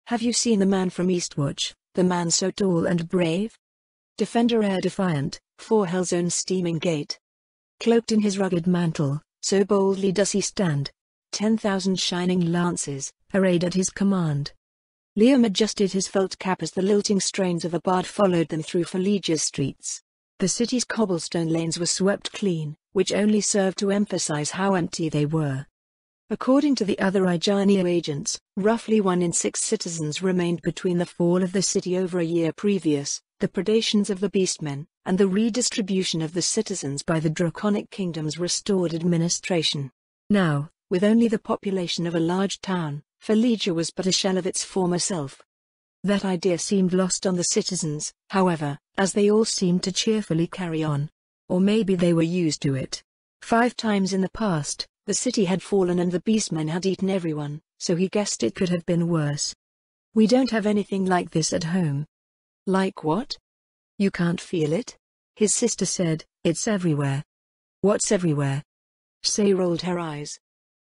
Have you seen the man from Eastwatch, the man so tall and brave? Defender air defiant, for hell's own steaming gate. Cloaked in his rugged mantle, so boldly does he stand. 10,000 shining lances, arrayed at his command. Liam adjusted his felt cap as the lilting strains of a bard followed them through Fallujah's streets. The city's cobblestone lanes were swept clean, which only served to emphasize how empty they were. According to the other Ijania agents, roughly 1 in 6 citizens remained between the fall of the city over a year previous, the predations of the Beastmen, and the redistribution of the citizens by the Draconic Kingdom's restored administration. Now, with only the population of a large town, Fallujah was but a shell of its former self. That idea seemed lost on the citizens, however, as they all seemed to cheerfully carry on. Or maybe they were used to it. 5 times in the past, the city had fallen and the Beastmen had eaten everyone, so he guessed it could have been worse. We don't have anything like this at home. Like what? You can't feel it? His sister said, it's everywhere. What's everywhere? Say rolled her eyes.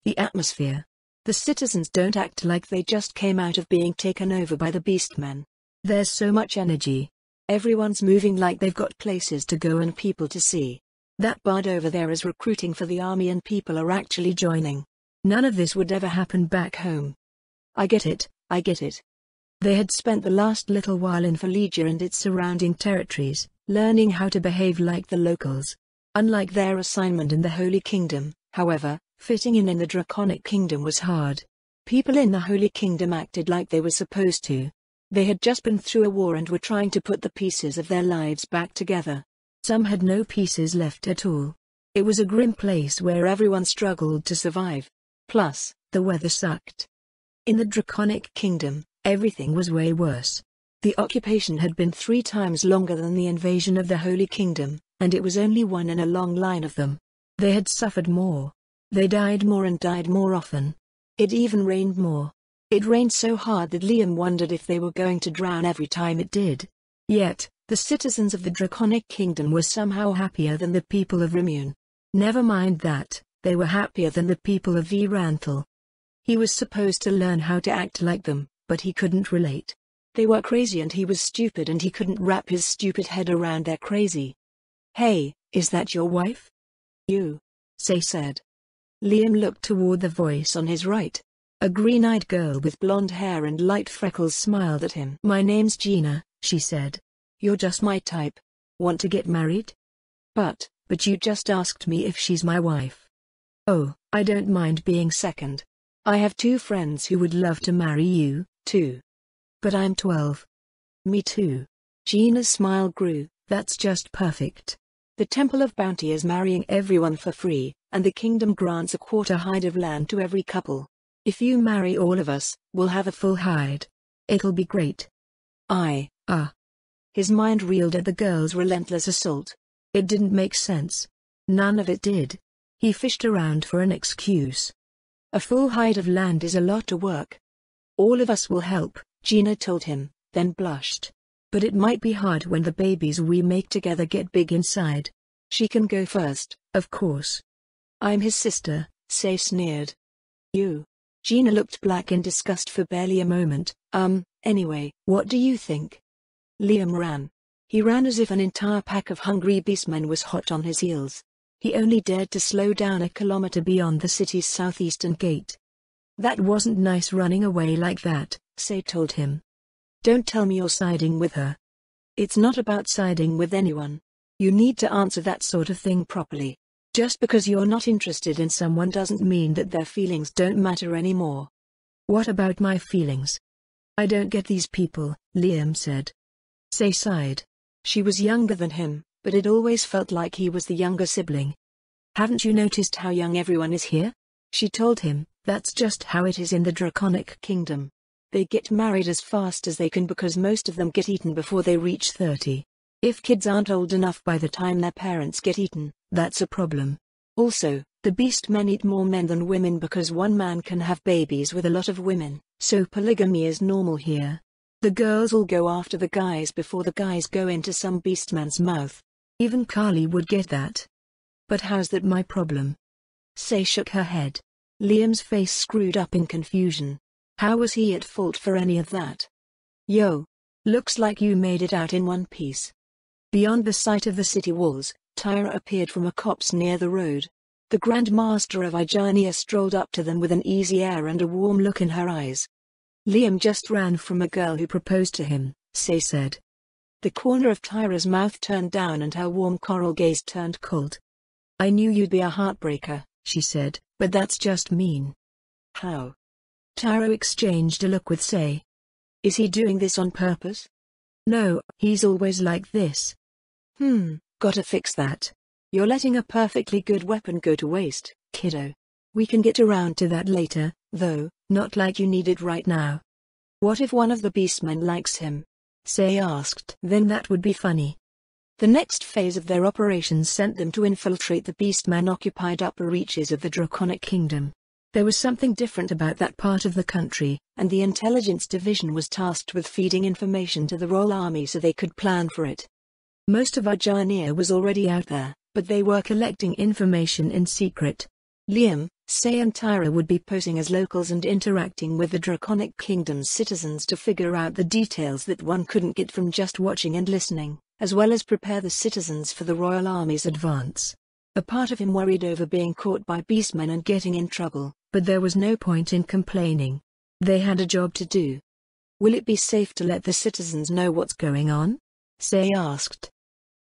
The atmosphere. The citizens don't act like they just came out of being taken over by the Beastmen. There's so much energy. Everyone's moving like they've got places to go and people to see. That bard over there is recruiting for the army and people are actually joining. None of this would ever happen back home. I get it, I get it. They had spent the last little while in Fallujah and its surrounding territories, learning how to behave like the locals. Unlike their assignment in the Holy Kingdom, however, fitting in the Draconic Kingdom was hard. People in the Holy Kingdom acted like they were supposed to. They had just been through a war and were trying to put the pieces of their lives back together. Some had no pieces left at all. It was a grim place where everyone struggled to survive. Plus, the weather sucked. In the Draconic Kingdom, everything was way worse. The occupation had been 3 times longer than the invasion of the Holy Kingdom, and it was only one in a long line of them. They had suffered more. They died more and died more often. It even rained more. It rained so hard that Liam wondered if they were going to drown every time it did. Yet, the citizens of the Draconic Kingdom were somehow happier than the people of Rimmune. Never mind that, they were happier than the people of Viranthal. He was supposed to learn how to act like them, but he couldn't relate. They were crazy and he was stupid and he couldn't wrap his stupid head around their crazy. Hey, is that your wife? You, Say said. Liam looked toward the voice on his right. A green-eyed girl with blonde hair and light freckles smiled at him. My name's Gina, she said. You're just my type. Want to get married? But you just asked me if she's my wife. Oh, I don't mind being second. I have 2 friends who would love to marry you, too. But I'm 12. Me too. Gina's smile grew. That's just perfect. The Temple of Bounty is marrying everyone for free, and the kingdom grants a quarter hide of land to every couple. If you marry all of us, we'll have a full hide. It'll be great. His mind reeled at the girl's relentless assault. It didn't make sense. None of it did. He fished around for an excuse. A full hide of land is a lot of work. All of us will help, Gina told him, then blushed. But it might be hard when the babies we make together get big inside. She can go first, of course. I'm his sister, Say sneered. You. Gina looked black in disgust for barely a moment. Anyway, what do you think? Liam ran. He ran as if an entire pack of hungry beastmen was hot on his heels. He only dared to slow down a kilometer beyond the city's southeastern gate. That wasn't nice running away like that, Say told him. Don't tell me you're siding with her. It's not about siding with anyone. You need to answer that sort of thing properly. Just because you're not interested in someone doesn't mean that their feelings don't matter anymore. What about my feelings? I don't get these people, Liam said. Say sighed. She was younger than him, but it always felt like he was the younger sibling. Haven't you noticed how young everyone is here? She told him, that's just how it is in the Draconic Kingdom. They get married as fast as they can because most of them get eaten before they reach 30. If kids aren't old enough by the time their parents get eaten, that's a problem. Also, the Beastmen eat more men than women because one man can have babies with a lot of women, so polygamy is normal here. The girls all go after the guys before the guys go into some Beastman's mouth. Even Carly would get that. But how's that my problem? Say shook her head. Liam's face screwed up in confusion. How was he at fault for any of that? Yo. Looks like you made it out in one piece. Beyond the sight of the city walls, Tyra appeared from a copse near the road. The Grand Master of Ijania strolled up to them with an easy air and a warm look in her eyes. Liam just ran from a girl who proposed to him, Say said. The corner of Tyra's mouth turned down and her warm coral gaze turned cold. I knew you'd be a heartbreaker, she said, but that's just mean. How? Tyra exchanged a look with Say. Is he doing this on purpose? No, he's always like this. Gotta fix that. You're letting a perfectly good weapon go to waste, kiddo. We can get around to that later, though, not like you need it right now. What if one of the beastmen likes him? Say asked. Then that would be funny. The next phase of their operations sent them to infiltrate the beastman-occupied upper reaches of the Draconic Kingdom. There was something different about that part of the country, and the intelligence division was tasked with feeding information to the royal army so they could plan for it. Most of Ijania was already out there, but they were collecting information in secret. Liam, Say and Tyra would be posing as locals and interacting with the Draconic Kingdom's citizens to figure out the details that one couldn't get from just watching and listening, as well as prepare the citizens for the royal army's advance. A part of him worried over being caught by beastmen and getting in trouble, but there was no point in complaining. They had a job to do. Will it be safe to let the citizens know what's going on? Say asked.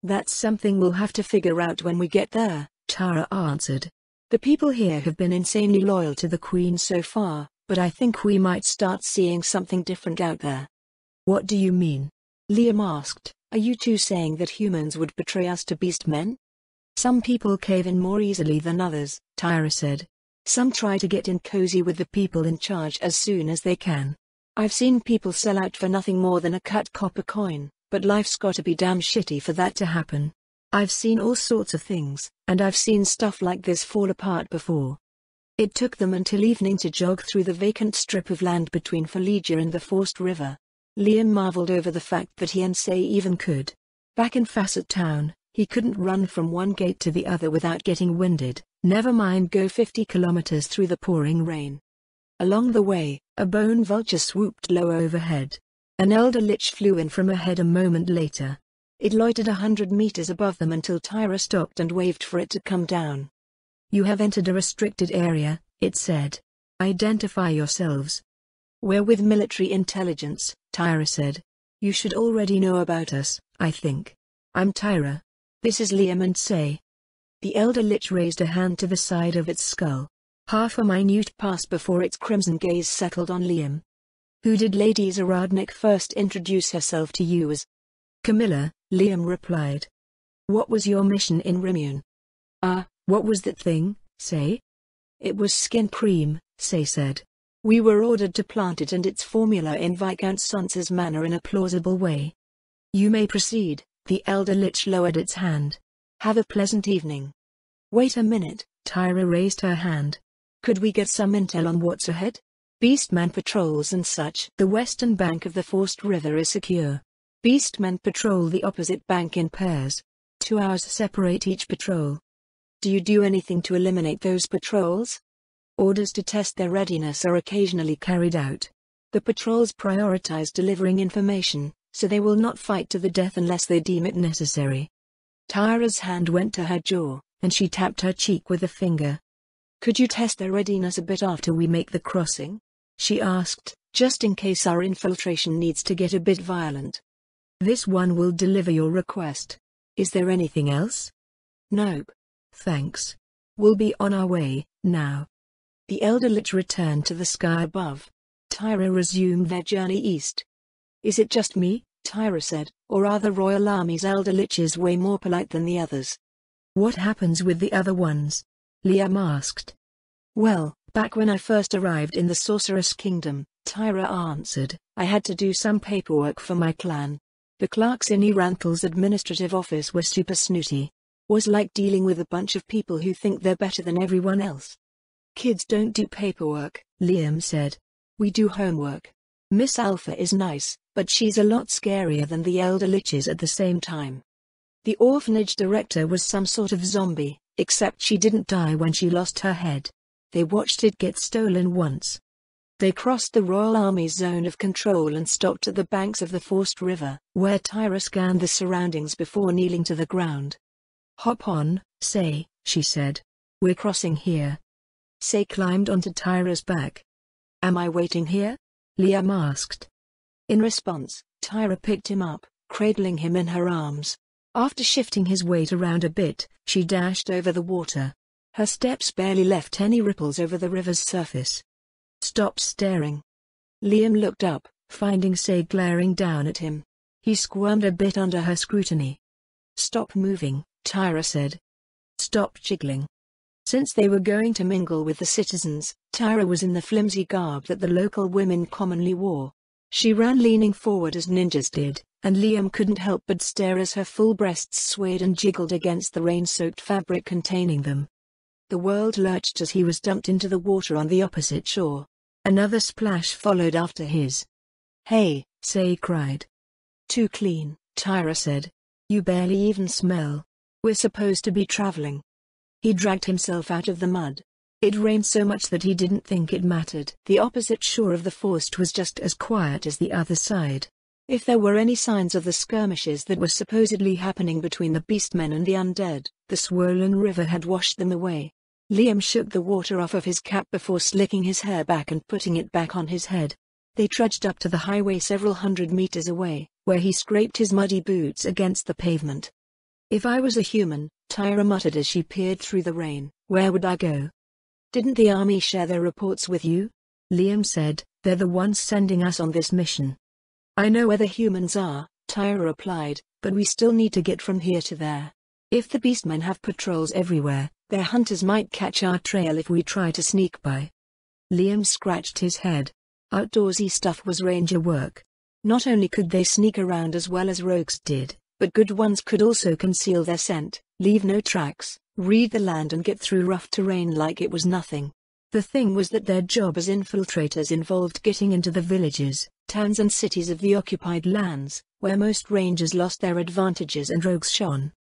That's something we'll have to figure out when we get there, Tyra answered. The people here have been insanely loyal to the Queen so far, but I think we might start seeing something different out there. What do you mean? Liam asked. Are you two saying that humans would betray us to beastmen? Some people cave in more easily than others, Tyra said. Some try to get in cozy with the people in charge as soon as they can. I've seen people sell out for nothing more than a cut copper coin, but life's gotta be damn shitty for that to happen. I've seen all sorts of things, and I've seen stuff like this fall apart before. It took them until evening to jog through the vacant strip of land between Fallujah and the Forced River. Liam marveled over the fact that he and Say even could. Back in Facet Town, he couldn't run from one gate to the other without getting winded, never mind go 50 kilometers through the pouring rain. Along the way, a bone vulture swooped low overhead. An elder lich flew in from ahead a moment later. It loitered 100 meters above them until Tyra stopped and waved for it to come down. You have entered a restricted area, it said. Identify yourselves. We're with military intelligence, Tyra said. You should already know about us, I think. I'm Tyra. This is Liam and Say. The elder lich raised a hand to the side of its skull. Half a minute passed before its crimson gaze settled on Liam. Who did Lady Zaradnik first introduce herself to you as? Camilla, Liam replied. What was your mission in Rimune? What was that thing, Say? It was skin cream, Say said. We were ordered to plant it and its formula in Viscount Sansa's manor in a plausible way. You may proceed, the elder lich lowered its hand. Have a pleasant evening. Wait a minute, Tyra raised her hand. Could we get some intel on what's ahead? Beastman patrols and such. The western bank of the Forced River is secure. Beastmen patrol the opposite bank in pairs. 2 hours separate each patrol. Do you do anything to eliminate those patrols? Orders to test their readiness are occasionally carried out. The patrols prioritize delivering information, so they will not fight to the death unless they deem it necessary. Tyra's hand went to her jaw, and she tapped her cheek with a finger. Could you test their readiness a bit after we make the crossing? She asked, just in case our infiltration needs to get a bit violent. This one will deliver your request. Is there anything else? Nope. Thanks. We'll be on our way, now. The elder lich returned to the sky above. Tyra resumed their journey east. Is it just me, Tyra said, or are the Royal Army's elder liches way more polite than the others? What happens with the other ones? Liam asked. Well, back when I first arrived in the Sorceress Kingdom, Tyra answered, I had to do some paperwork for my clan. The clerks in Eranthal's administrative office were super snooty. Was like dealing with a bunch of people who think they're better than everyone else. Kids don't do paperwork, Liam said. We do homework. Miss Alpha is nice, but she's a lot scarier than the elder liches at the same time. The orphanage director was some sort of zombie, except she didn't die when she lost her head. They watched it get stolen once. They crossed the Royal Army's zone of control and stopped at the banks of the Forced River, where Tyra scanned the surroundings before kneeling to the ground. "Hop on, Say," she said. "We're crossing here." Say climbed onto Tyra's back. "Am I waiting here?" Liam asked. In response, Tyra picked him up, cradling him in her arms. After shifting his weight around a bit, she dashed over the water. Her steps barely left any ripples over the river's surface. "Stop staring." Liam looked up, finding Say glaring down at him. He squirmed a bit under her scrutiny. "Stop moving," Tyra said. "Stop jiggling." Since they were going to mingle with the citizens, Tyra was in the flimsy garb that the local women commonly wore. She ran leaning forward as ninjas did, and Liam couldn't help but stare as her full breasts swayed and jiggled against the rain-soaked fabric containing them. The world lurched as he was dumped into the water on the opposite shore. Another splash followed after his. "Hey," Say cried. "Too clean," Tyra said. "You barely even smell. We're supposed to be traveling." He dragged himself out of the mud. It rained so much that he didn't think it mattered. The opposite shore of the Forest was just as quiet as the other side. If there were any signs of the skirmishes that were supposedly happening between the Beastmen and the undead, the swollen river had washed them away. Liam shook the water off of his cap before slicking his hair back and putting it back on his head. They trudged up to the highway several hundred meters away, where he scraped his muddy boots against the pavement. "If I was a human," Tyra muttered as she peered through the rain, "where would I go?" "Didn't the army share their reports with you?" Liam said. "They're the ones sending us on this mission." "I know where the humans are," Tyra replied, "but we still need to get from here to there. If the Beastmen have patrols everywhere, their hunters might catch our trail if we try to sneak by." Liam scratched his head. Outdoorsy stuff was ranger work. Not only could they sneak around as well as rogues did, but good ones could also conceal their scent, leave no tracks, read the land and get through rough terrain like it was nothing. The thing was that their job as infiltrators involved getting into the villages, towns and cities of the occupied lands, where most rangers lost their advantages and rogues shone.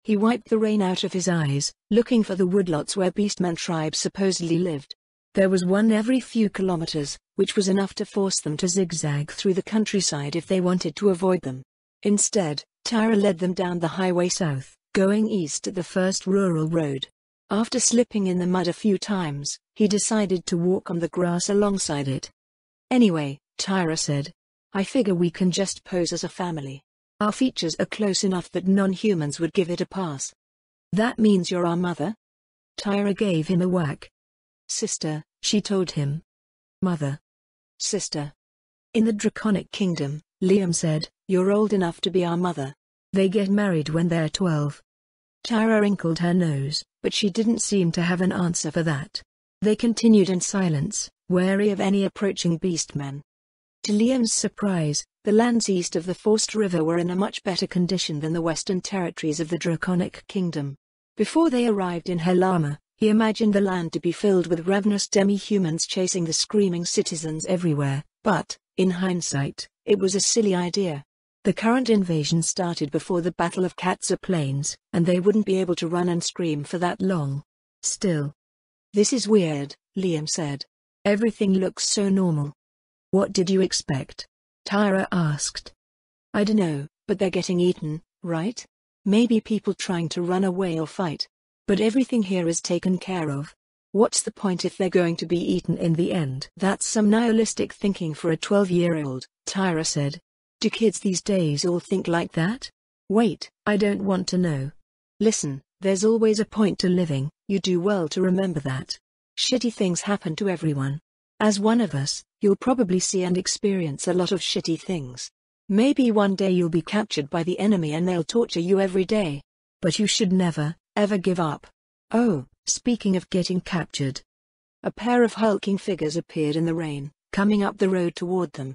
He wiped the rain out of his eyes, looking for the woodlots where Beastmen tribes supposedly lived. There was one every few kilometers, which was enough to force them to zigzag through the countryside if they wanted to avoid them. Instead, Tyra led them down the highway south, going east at the first rural road. After slipping in the mud a few times, he decided to walk on the grass alongside it. "Anyway," Tyra said, "I figure we can just pose as a family. Our features are close enough that non-humans would give it a pass." "That means you're our mother?" Tyra gave him a whack. "Sister," she told him. "Mother." "Sister." "In the Draconic Kingdom," Liam said, "you're old enough to be our mother. They get married when they're 12. Tyra wrinkled her nose, but she didn't seem to have an answer for that. They continued in silence, wary of any approaching beastmen. To Liam's surprise, the lands east of the Forced River were in a much better condition than the western territories of the Draconic Kingdom. Before they arrived in Helama, he imagined the land to be filled with ravenous demi-humans chasing the screaming citizens everywhere, but, in hindsight, it was a silly idea. The current invasion started before the Battle of Katza Plains, and they wouldn't be able to run and scream for that long. Still. "This is weird," Liam said. "Everything looks so normal." "What did you expect?" Tyra asked. "I dunno, but they're getting eaten, right? Maybe people trying to run away or fight. But everything here is taken care of. What's the point if they're going to be eaten in the end?" "That's some nihilistic thinking for a 12-year-old, Tyra said. "Do kids these days all think like that?" "Wait, I don't want to know. Listen, there's always a point to living, you do well to remember that. Shitty things happen to everyone. As one of us, you'll probably see and experience a lot of shitty things. Maybe one day you'll be captured by the enemy and they'll torture you every day. But you should never, ever give up." "Oh, speaking of getting captured." A pair of hulking figures appeared in the rain, coming up the road toward them.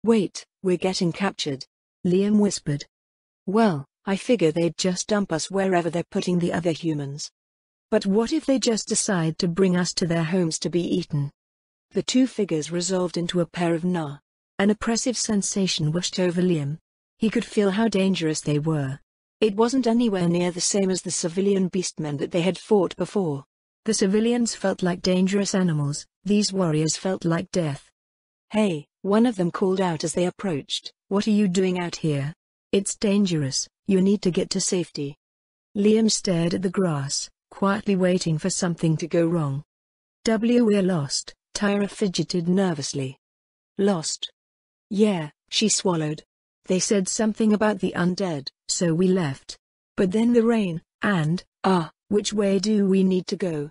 "Wait, we're getting captured," Liam whispered. "Well, I figure they'd just dump us wherever they're putting the other humans. But what if they just decide to bring us to their homes to be eaten?" The two figures resolved into a pair of Nah. An oppressive sensation washed over Liam. He could feel how dangerous they were. It wasn't anywhere near the same as the civilian beastmen that they had fought before. The civilians felt like dangerous animals, These warriors felt like death. "Hey," one of them called out as they approached, "what are you doing out here? It's dangerous, you need to get to safety." Liam stared at the grass, quietly waiting for something to go wrong. "We're lost," Tyra fidgeted nervously. "Lost?" "Yeah," she swallowed. "They said something about the undead, so we left. But then the rain, and, which way do we need to go?"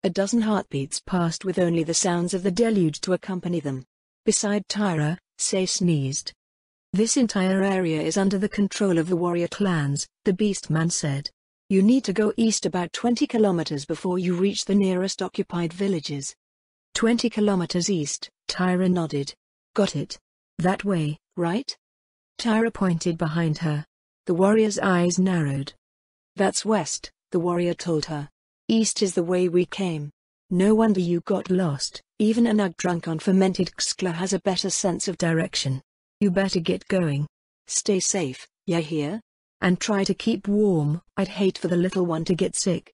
A dozen heartbeats passed with only the sounds of the deluge to accompany them. Beside Tyra, Say sneezed. "This entire area is under the control of the warrior clans," the Beastman said. "You need to go east about 20 kilometers before you reach the nearest occupied villages." 20 kilometers east, Tyra nodded. "Got it. That way, right?" Tyra pointed behind her. The warrior's eyes narrowed. "That's west," the warrior told her. "East is the way we came. No wonder you got lost, even a nug drunk on fermented Xcla has a better sense of direction. You better get going. Stay safe, ya hear? And try to keep warm. I'd hate for the little one to get sick."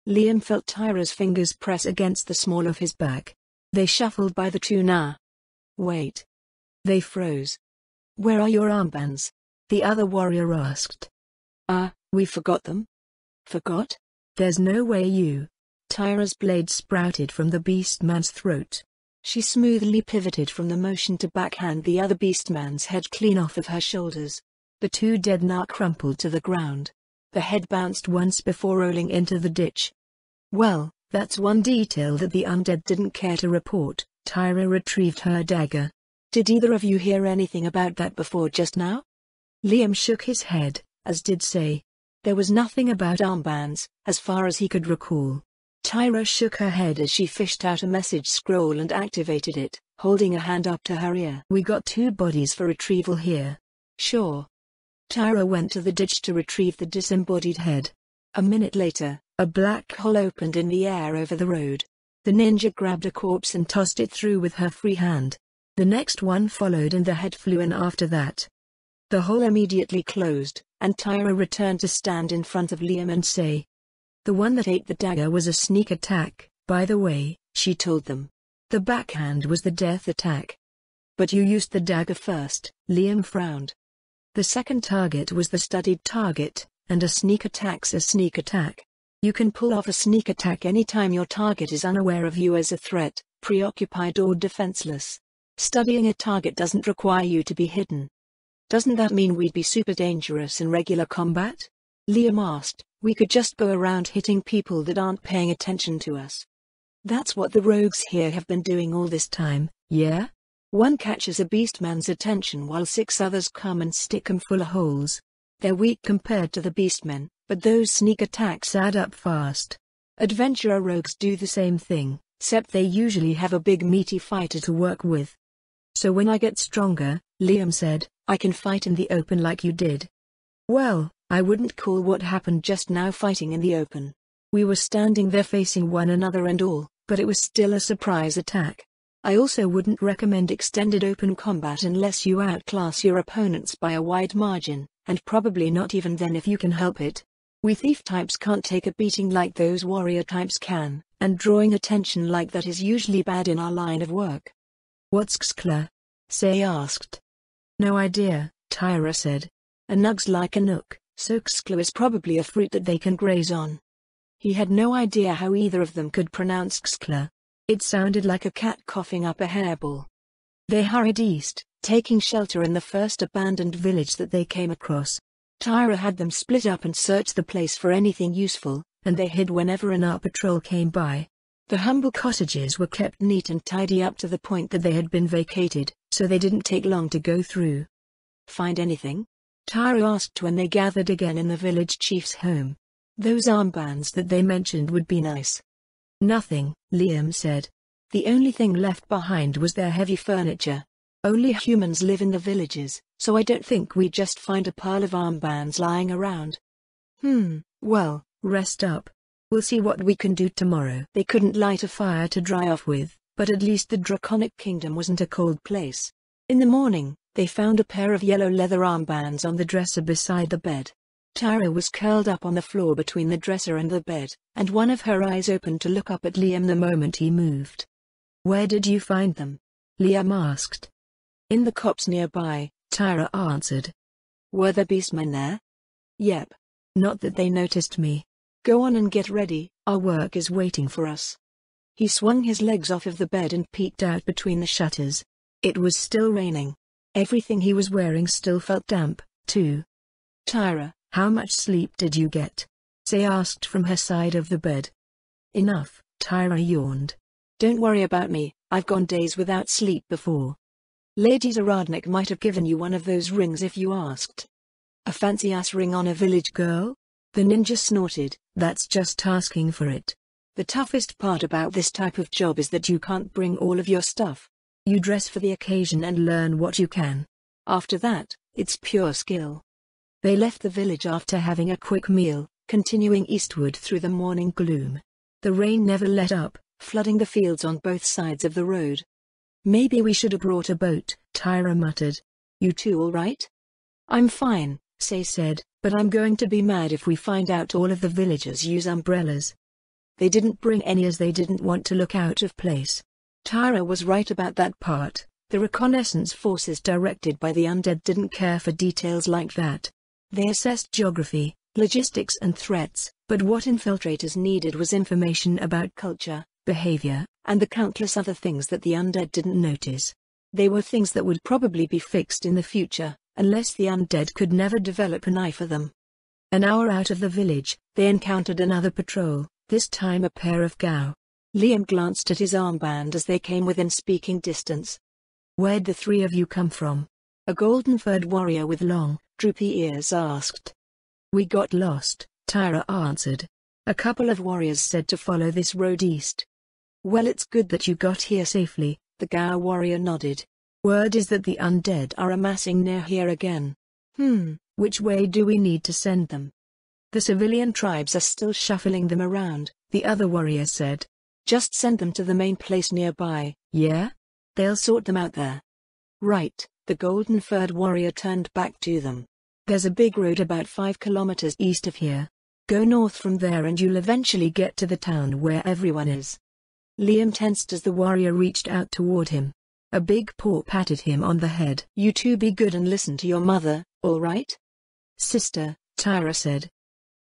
Liam felt Tyra's fingers press against the small of his back. They shuffled by the two now. "Wait." They froze. "Where are your armbands?" the other warrior asked. We forgot them." "Forgot?" "There's no way you—" Tyra's blade sprouted from the Beastman's throat. She smoothly pivoted from the motion to backhand the other Beastman's head clean off of her shoulders. The two dead Narc crumpled to the ground. The head bounced once before rolling into the ditch. "Well, that's one detail that the undead didn't care to report." Tyra retrieved her dagger. "Did either of you hear anything about that before just now?" Liam shook his head, as did Say. There was nothing about armbands, as far as he could recall. Tyra shook her head as she fished out a message scroll and activated it, holding a hand up to her ear. "We got 2 bodies for retrieval here." "Sure." Tyra went to the ditch to retrieve the disembodied head. A minute later, a black hole opened in the air over the road. The ninja grabbed a corpse and tossed it through with her free hand. The next one followed and the head flew in after that. The hole immediately closed, and Tyra returned to stand in front of Liam and say, "The one that ate the dagger was a sneak attack, by the way," she told them. "The backhand was the death attack." "But you used the dagger first," Liam frowned. "The second target was the studied target, and a sneak attack's a sneak attack. You can pull off a sneak attack anytime your target is unaware of you as a threat, preoccupied or defenseless. Studying a target doesn't require you to be hidden." "Doesn't that mean we'd be super dangerous in regular combat?" Liam asked. "We could just go around hitting people that aren't paying attention to us." "That's what the rogues here have been doing all this time, yeah? One catches a Beastman's attention while 6 others come and stick him full of holes. They're weak compared to the Beastmen, but those sneak attacks add up fast. Adventurer rogues do the same thing, except they usually have a big meaty fighter to work with." "So when I get stronger," Liam said, "I can fight in the open like you did." "Well, I wouldn't call what happened just now fighting in the open. We were standing there facing one another and all, but it was still a surprise attack. I also wouldn't recommend extended open combat unless you outclass your opponents by a wide margin, and probably not even then if you can help it. We thief types can't take a beating like those warrior types can, and drawing attention like that is usually bad in our line of work." "What's Xcla?" Say asked. "No idea," Tyra said. "A nug's like a nook, so Xcla is probably a fruit that they can graze on." He had no idea how either of them could pronounce Xcla. It sounded like a cat coughing up a hairball. They hurried east, taking shelter in the first abandoned village that they came across. Tyra had them split up and search the place for anything useful, and they hid whenever an AR patrol came by. The humble cottages were kept neat and tidy up to the point that they had been vacated, so they didn't take long to go through. "Find anything?" Tyra asked when they gathered again in the village chief's home. "Those armbands that they mentioned would be nice." "Nothing," Liam said. "The only thing left behind was their heavy furniture. Only humans live in the villages, so I don't think we'd just find a pile of armbands lying around." Well, rest up. We'll see what we can do tomorrow." They couldn't light a fire to dry off with, but at least the Draconic Kingdom wasn't a cold place. In the morning, they found a pair of yellow leather armbands on the dresser beside the bed. Tyra was curled up on the floor between the dresser and the bed, and one of her eyes opened to look up at Liam the moment he moved. Where did you find them? Liam asked. In the copse nearby, Tyra answered. Were the beastmen there? Yep. Not that they noticed me. Go on and get ready, our work is waiting for us. He swung his legs off of the bed and peeked out between the shutters. It was still raining. Everything he was wearing still felt damp, too. Tyra, how much sleep did you get? Say asked from her side of the bed. Enough, Tyra yawned. Don't worry about me, I've gone days without sleep before. Lady Zaradnik might have given you one of those rings if you asked. A fancy-ass ring on a village girl? The ninja snorted. That's just asking for it. The toughest part about this type of job is that you can't bring all of your stuff. You dress for the occasion and learn what you can. After that, it's pure skill. They left the village after having a quick meal, continuing eastward through the morning gloom. The rain never let up, flooding the fields on both sides of the road. Maybe we should have brought a boat, Tyra muttered. You two all right? I'm fine, Say said, but I'm going to be mad if we find out all of the villagers use umbrellas. They didn't bring any as they didn't want to look out of place. Tyra was right about that part. The reconnaissance forces directed by the undead didn't care for details like that. They assessed geography, logistics and threats, but what infiltrators needed was information about culture, behavior, and the countless other things that the undead didn't notice. They were things that would probably be fixed in the future, unless the undead could never develop an eye for them. An hour out of the village, they encountered another patrol, this time a pair of Gao. Liam glanced at his armband as they came within speaking distance. Where'd the three of you come from? A golden-furred warrior with long, droopy ears asked. We got lost, Tyra answered. A couple of warriors said to follow this road east. Well, it's good that you got here safely, the Gao warrior nodded. Word is that the undead are amassing near here again. Which way do we need to send them? The civilian tribes are still shuffling them around, the other warrior said. Just send them to the main place nearby, yeah? They'll sort them out there. Right, the golden-furred warrior turned back to them. There's a big road about 5 kilometers east of here. Go north from there and you'll eventually get to the town where everyone is. Liam tensed as the warrior reached out toward him. A big paw patted him on the head. You two be good and listen to your mother, all right? Sister, Tyra said.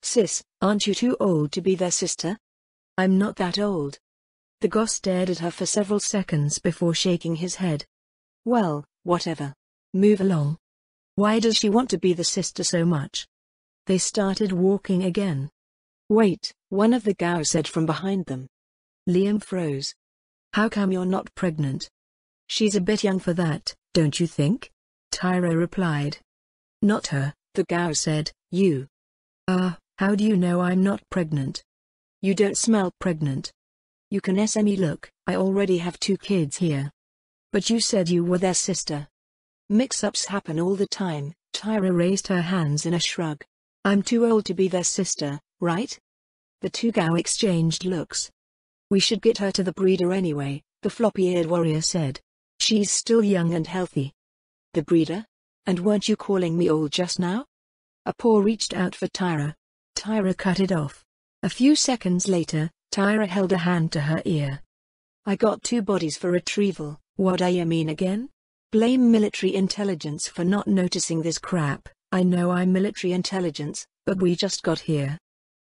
Sis, aren't you too old to be their sister? I'm not that old. The Goss stared at her for several seconds before shaking his head. Well, whatever. Move along. Why does she want to be the sister so much? They started walking again. Wait, one of the Gao said from behind them. Liam froze. How come you're not pregnant? She's a bit young for that, don't you think? Tyra replied. Not her, the Gao said, you. How do you know I'm not pregnant? You don't smell pregnant. You can SME look, I already have 2 kids here. But you said you were their sister. Mix-ups happen all the time, Tyra raised her hands in a shrug. I'm too old to be their sister, right? The 2 Gao exchanged looks. We should get her to the breeder anyway, the floppy-eared warrior said. She's still young and healthy. The breeder? And weren't you calling me old just now? A paw reached out for Tyra. Tyra cut it off. A few seconds later, Tyra held a hand to her ear. I got 2 bodies for retrieval, what do you mean again? Blame military intelligence for not noticing this crap. I know I'm military intelligence, but we just got here.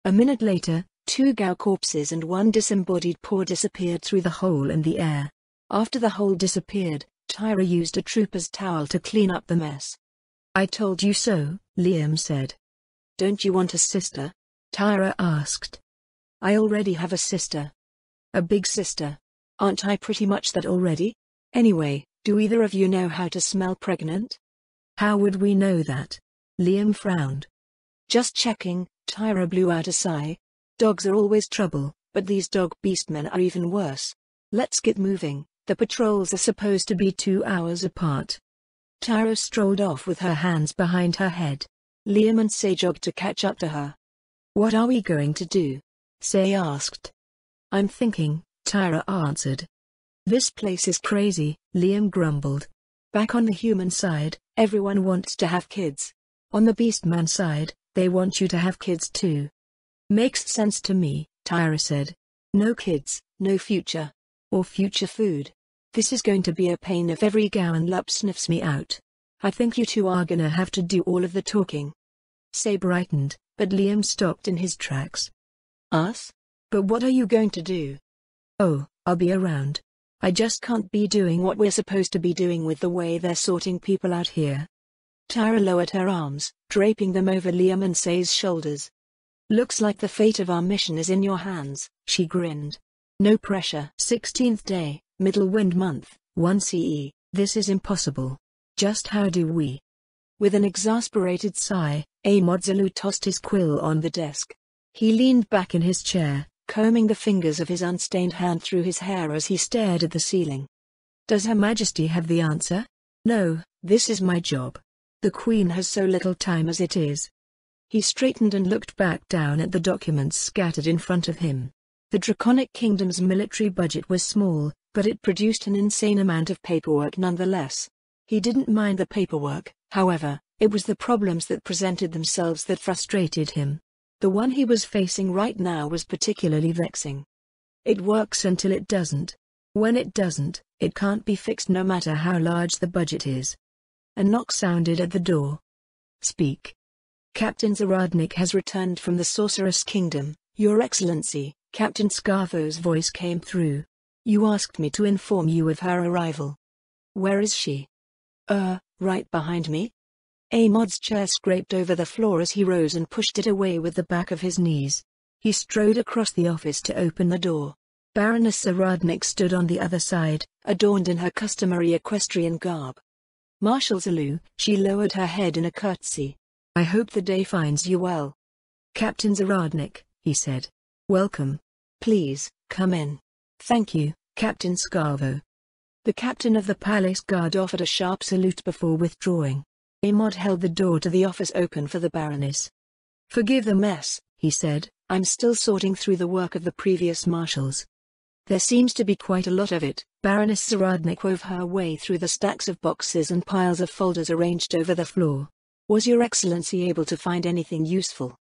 A minute later, 2 Gao corpses and 1 disembodied paw disappeared through the hole in the air. After the hole disappeared, Tyra used a trooper's towel to clean up the mess. I told you so, Liam said. Don't you want a sister? Tyra asked. I already have a sister. A big sister. Aren't I pretty much that already? Anyway, do either of you know how to smell pregnant? How would we know that? Liam frowned. Just checking, Tyra blew out a sigh. Dogs are always trouble, but these dog beastmen are even worse. Let's get moving, the patrols are supposed to be 2 hours apart. Tyra strolled off with her hands behind her head. Liam and Say jogged to catch up to her. What are we going to do? Say asked. I'm thinking, Tyra answered. This place is crazy, Liam grumbled. Back on the human side, everyone wants to have kids. On the beastman side, they want you to have kids too. Makes sense to me, Tyra said. No kids, no future. or future food. This is going to be a pain if every Gowanlup sniffs me out. I think you two are gonna have to do all of the talking. Say brightened, but Liam stopped in his tracks. Us? But what are you going to do? Oh, I'll be around. I just can't be doing what we're supposed to be doing with the way they're sorting people out here. Tyra lowered her arms, draping them over Liam and Say's shoulders. Looks like the fate of our mission is in your hands, she grinned. No pressure. 16th day, Middle Wind Month, 1 CE, this is impossible. Just how do we? With an exasperated sigh, Ahmad Zulu tossed his quill on the desk. He leaned back in his chair, combing the fingers of his unstained hand through his hair as he stared at the ceiling. Does Her Majesty have the answer? No, this is my job. The Queen has so little time as it is. He straightened and looked back down at the documents scattered in front of him. The Draconic Kingdom's military budget was small, but it produced an insane amount of paperwork nonetheless. He didn't mind the paperwork, however, it was the problems that presented themselves that frustrated him. The one he was facing right now was particularly vexing. It works until it doesn't. When it doesn't, it can't be fixed no matter how large the budget is. A knock sounded at the door. Speak. Captain Zaradnik has returned from the Sorceress Kingdom, Your Excellency, Captain Scarvo's voice came through. You asked me to inform you of her arrival. Where is she? Right behind me? Ahmad's chair scraped over the floor as he rose and pushed it away with the back of his knees. He strode across the office to open the door. Baroness Zaradnik stood on the other side, adorned in her customary equestrian garb. Marshal Zulu, she lowered her head in a curtsy. I hope the day finds you well. Captain Zaradnik, he said. Welcome. Please, come in. Thank you, Captain Scarvo. The captain of the palace guard offered a sharp salute before withdrawing. Ahmad held the door to the office open for the Baroness. Forgive the mess, he said, I'm still sorting through the work of the previous marshals. There seems to be quite a lot of it. Baroness Zaradnik wove her way through the stacks of boxes and piles of folders arranged over the floor. Was Your Excellency able to find anything useful?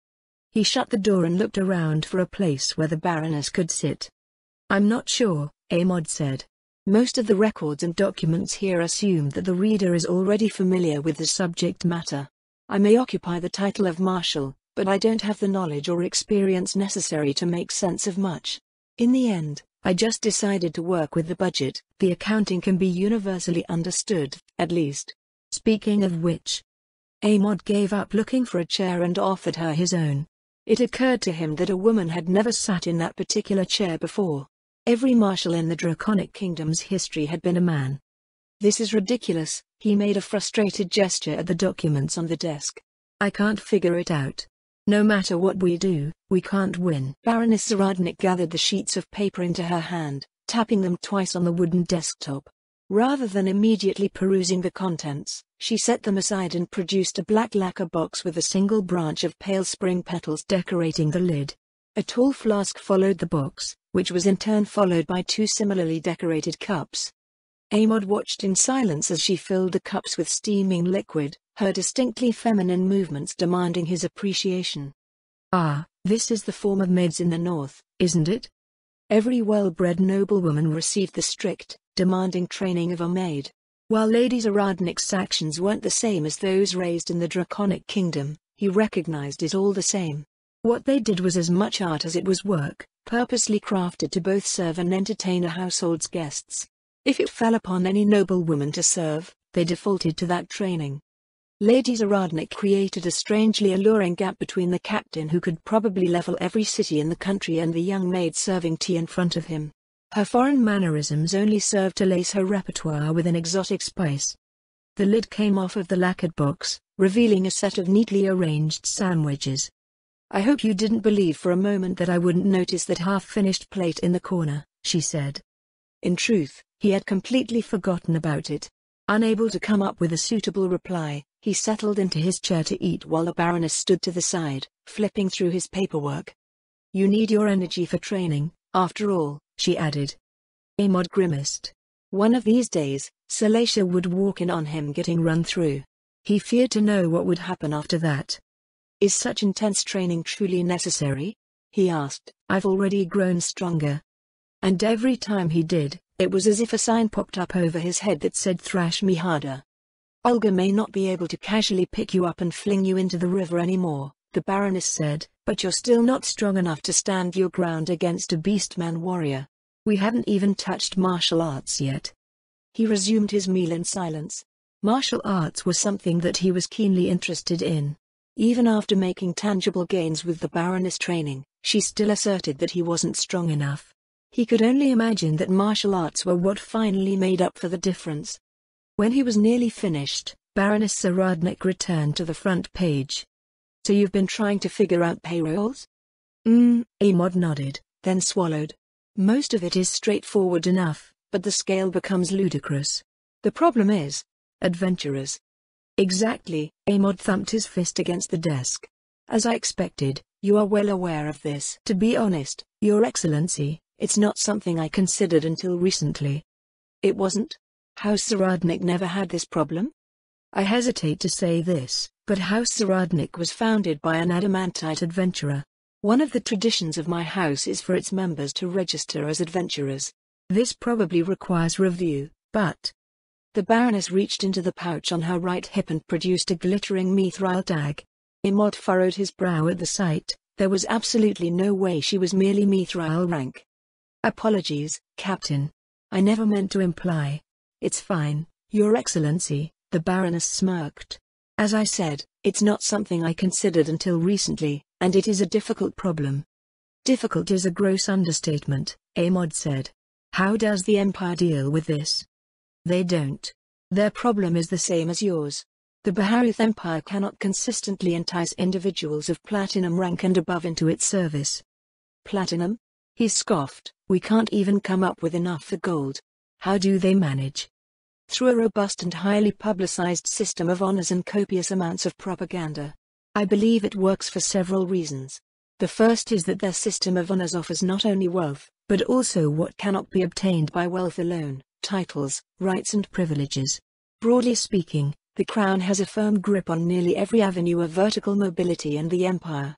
He shut the door and looked around for a place where the Baroness could sit. I'm not sure, Ahmad said. Most of the records and documents here assume that the reader is already familiar with the subject matter. I may occupy the title of Marshal, but I don't have the knowledge or experience necessary to make sense of much. In the end, I just decided to work with the budget. The accounting can be universally understood, at least. Speaking of which, Ahmad gave up looking for a chair and offered her his own. It occurred to him that a woman had never sat in that particular chair before. Every marshal in the Draconic Kingdom's history had been a man. This is ridiculous, he made a frustrated gesture at the documents on the desk. I can't figure it out. No matter what we do, we can't win. Baroness Zaradnik gathered the sheets of paper into her hand, tapping them twice on the wooden desktop. Rather than immediately perusing the contents, she set them aside and produced a black lacquer box with a single branch of pale spring petals decorating the lid. A tall flask followed the box, which was in turn followed by two similarly decorated cups. Ahmad watched in silence as she filled the cups with steaming liquid, her distinctly feminine movements demanding his appreciation. Ah, this is the form of maids in the north, isn't it? Every well-bred noblewoman received the strict, demanding training of a maid. While Lady Zaradnik's actions weren't the same as those raised in the Draconic Kingdom, he recognized it all the same. What they did was as much art as it was work, purposely crafted to both serve and entertain a household's guests. If it fell upon any noblewoman to serve, they defaulted to that training. Lady Zaradnik created a strangely alluring gap between the captain who could probably level every city in the country and the young maid serving tea in front of him. Her foreign mannerisms only served to lace her repertoire with an exotic spice. The lid came off of the lacquered box, revealing a set of neatly arranged sandwiches. I hope you didn't believe for a moment that I wouldn't notice that half-finished plate in the corner, she said. In truth, he had completely forgotten about it. Unable to come up with a suitable reply, he settled into his chair to eat while the Baroness stood to the side, flipping through his paperwork. You need your energy for training, after all, she added. Ahmad grimaced. One of these days, Salacia would walk in on him getting run through. He feared to know what would happen after that. Is such intense training truly necessary? He asked. I've already grown stronger. And every time he did, it was as if a sign popped up over his head that said "Thrash me harder." "Olga may not be able to casually pick you up and fling you into the river anymore," the Baroness said, "but you're still not strong enough to stand your ground against a beastman warrior. We haven't even touched martial arts yet." He resumed his meal in silence. Martial arts was something that he was keenly interested in. Even after making tangible gains with the Baroness training, she still asserted that he wasn't strong enough. He could only imagine that martial arts were what finally made up for the difference. When he was nearly finished, Baroness Saradnik returned to the front page. "So you've been trying to figure out payrolls?" Amod nodded, then swallowed. "Most of it is straightforward enough, but the scale becomes ludicrous. The problem is adventurers." "Exactly," Amod thumped his fist against the desk. "As I expected, you are well aware of this." "To be honest, Your Excellency, it's not something I considered until recently." "It wasn't? House Saradnik never had this problem?" "I hesitate to say this, but House Saradnik was founded by an adamantite adventurer. One of the traditions of my house is for its members to register as adventurers. This probably requires review, but..." The Baroness reached into the pouch on her right hip and produced a glittering mithril tag. Amod furrowed his brow at the sight. There was absolutely no way she was merely mithril rank. "Apologies, Captain. I never meant to imply." "It's fine, Your Excellency," the Baroness smirked. "As I said, it's not something I considered until recently, and it is a difficult problem." "Difficult is a gross understatement," Amod said. "How does the Empire deal with this?" "They don't. Their problem is the same as yours. The Baharuth Empire cannot consistently entice individuals of platinum rank and above into its service." "Platinum?" He scoffed. "We can't even come up with enough for gold. How do they manage?" "Through a robust and highly publicized system of honors and copious amounts of propaganda. I believe it works for several reasons. The first is that their system of honors offers not only wealth, but also what cannot be obtained by wealth alone: titles, rights and privileges. Broadly speaking, the Crown has a firm grip on nearly every avenue of vertical mobility in the Empire.